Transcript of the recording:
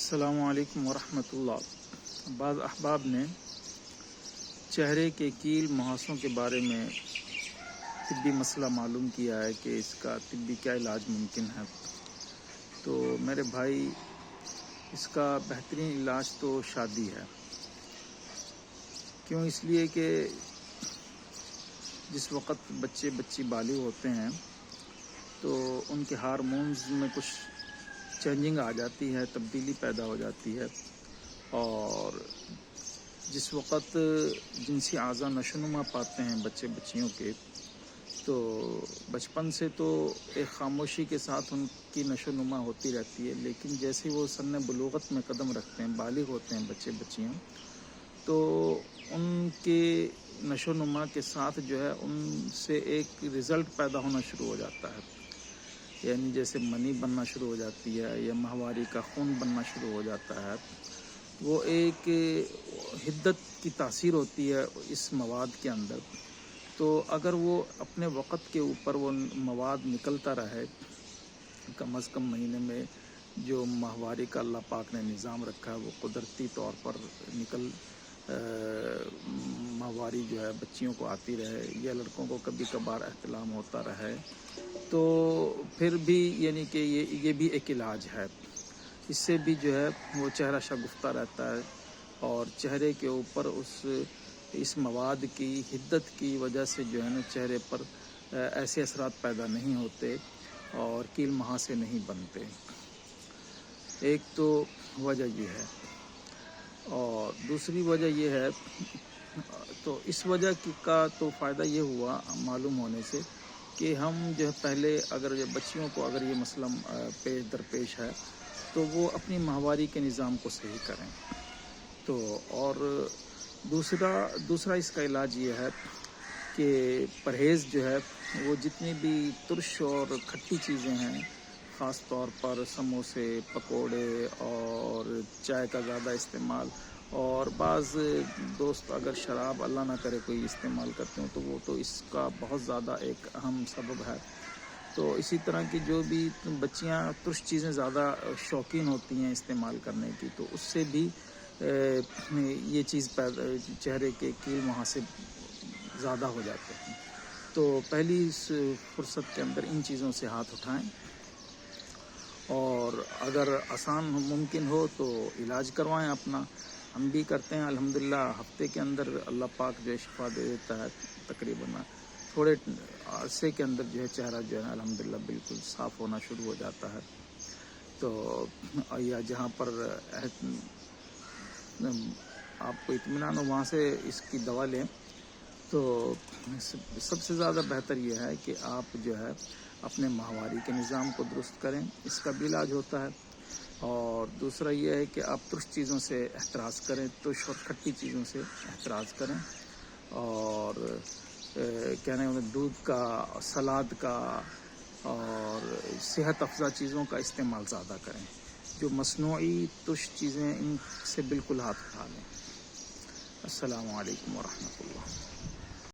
السلام علیکم ورحمۃ اللہ۔ بعض احباب نے چہرے کے کیل مہاسوں کے بارے میں طبی مسئلہ معلوم کیا ہے کہ اس کا طبی کیا علاج ممکن ہے۔ تو میرے بھائی، اس کا بہترین علاج تو شادی ہے۔ کیوں؟ اس لیے کہ جس وقت بچی بالغ ہوتے ہیں تو ان کے ہارمونز میں کچھ چینجنگ آ جاتی ہے، تبدیلی پیدا ہو جاتی ہے، اور جس وقت جنسی اعضاء نشوونما پاتے ہیں بچیوں کے، تو بچپن سے تو ایک خاموشی کے ساتھ ان کی نشوونما ہوتی رہتی ہے، لیکن جیسے وہ سن بلوغت میں قدم رکھتے ہیں، بالغ ہوتے ہیں بچیاں، تو ان کے نشوونما کے ساتھ جو ہے ان سے ایک رزلٹ پیدا ہونا شروع ہو جاتا ہے، یعنی جیسے منی بننا شروع ہو جاتی ہے یا ماہواری کا خون بننا شروع ہو جاتا ہے۔ وہ ایک حدت کی تاثیر ہوتی ہے اس مواد کے اندر، تو اگر وہ اپنے وقت کے اوپر وہ مواد نکلتا رہے، کم از کم مہینے میں جو ماہواری کا اللہ پاک نے نظام رکھا ہے وہ قدرتی طور پر ماہواری جو ہے بچیوں کو آتی رہے یا لڑکوں کو کبھی کبھار احتلام ہوتا رہے، تو پھر بھی یعنی کہ یہ بھی ایک علاج ہے۔ اس سے بھی جو ہے وہ چہرہ شگفتہ رہتا ہے، اور چہرے کے اوپر اس مواد کی حدت کی وجہ سے جو ہے نا چہرے پر ایسے اثرات پیدا نہیں ہوتے اور کیل مہاسے نہیں بنتے۔ ایک تو وجہ یہ ہے، اور دوسری وجہ یہ ہے، تو اس وجہ کا تو فائدہ یہ ہوا معلوم ہونے سے کہ ہم جو ہے پہلے اگر بچیوں کو اگر یہ مسئلہ درپیش ہے تو وہ اپنی ماہواری کے نظام کو صحیح کریں۔ تو اور دوسرا اس کا علاج یہ ہے کہ پرہیز جو ہے وہ جتنی بھی ترش اور کھٹی چیزیں ہیں، خاص طور پر سموسے، پکوڑے اور چائے کا زیادہ استعمال، اور بعض دوست اگر شراب اللہ نہ کرے کوئی استعمال کرتے ہوں تو وہ تو اس کا بہت زیادہ ایک اہم سبب ہے۔ تو اسی طرح کی جو بھی بچیاں ترش چیزیں زیادہ شوقین ہوتی ہیں استعمال کرنے کی، تو اس سے بھی یہ چیز چہرے کے کیل مہاسے زیادہ ہو جاتے ہیں۔ تو پہلی اس فرصت کے اندر ان چیزوں سے ہاتھ اٹھائیں، اور اگر آسان ممکن ہو تو علاج کروائیں اپنا۔ ہم بھی کرتے ہیں الحمدللہ، ہفتے کے اندر اللہ پاک جو ہے شفا دے دیتا ہے، تقریباً تھوڑے عرصے کے اندر جو ہے چہرہ جو ہے الحمدللہ بالکل صاف ہونا شروع ہو جاتا ہے۔ تو یا جہاں پر آپ کو اطمینان ہو وہاں سے اس کی دوا لیں۔ تو سب سے زیادہ بہتر یہ ہے کہ آپ جو ہے اپنے ماہواری کے نظام کو درست کریں، اس کا بھی علاج ہوتا ہے۔ اور دوسرا یہ ہے کہ آپ ترش چیزوں سے احتراز کریں، ترش اور کھٹی چیزوں سے احتراز کریں، اور کہنے میں دودھ کا، سلاد کا اور صحت افزا چیزوں کا استعمال زیادہ کریں۔ جو مصنوعی ترش چیزیں ان سے بالکل ہاتھ اٹھا لیں۔ السلام علیکم ورحمۃ اللہ۔